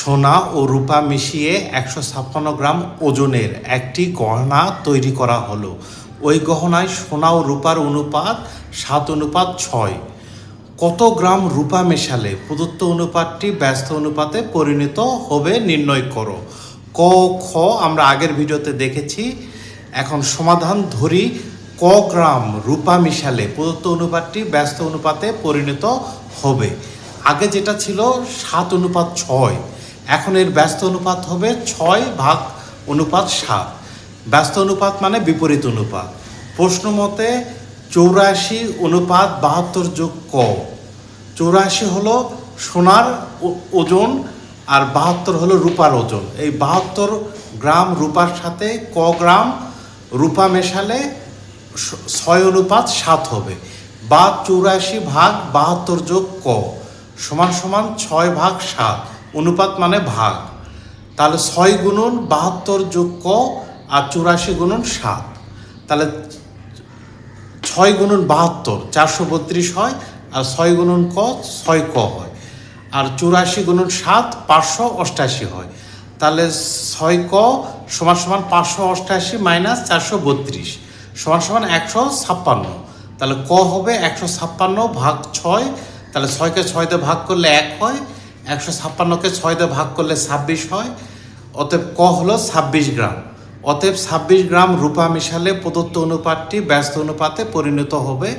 সোনা ও রূপা মিশিয়ে 156 গ্রাম ওজনের একটি গহনা তৈরি করা হলো। ওই গহনায় সোনা ও রূপার অনুপাত 7:6। কত গ্রাম রূপা মেশালে প্রদত্ত অনুপাতটি ব্যস্ত অনুপাতে পরিণত হবে নির্ণয় করো। ক খ আমরা আগের ভিডিওতে দেখেছি। এখন সমাধান ধরি। ক গ্রাম রূপা মিশালে প্রদত্ত অনুপাতটি ব্যস্ত অনুপাতে পরিণত হবে। আগে যেটা ছিল 7:6, এখন এর ব্যস্ত অনুপাত হবে 6/7। ব্যস্ত অনুপাত মানে বিপরীত অনুপাত। প্রশ্ন মতে 84:72 যোগ ক। 84 হলো সোনার ওজন আর 72 হলো রূপার ওজন। এই 72 গ্রাম রূপার সাথে ক গ্রাম রূপা মেশালে 6:7 হবে, বা 84/72 যোগ ক সমান 6/7। অনুপাত মানে ভাগ। তাহলে 6 গুণন 72 যোগ ক আর 84 গুণন 7। তাহলে 6 গুণন 72 432 হয়, আর 6 গুণন ক 6 ক হয়, আর 84 গুণন 7 588 হয়। তাহলে 6 ক সমান 588 মাইনাস 432 সমান 156। তাহলে ক হবে 156/6। তাহলে 6কে 6 দিয়ে ভাগ করলে 1 হয়, 156কে 6 দিয়ে ভাগ করলে 26 হয়। অতএব ক হলো 26 গ্রাম। অতএব 26 গ্রাম রূপা মিশালে প্রদত্ত অনুপাতটি ব্যস্ত অনুপাতে পরিণত হবে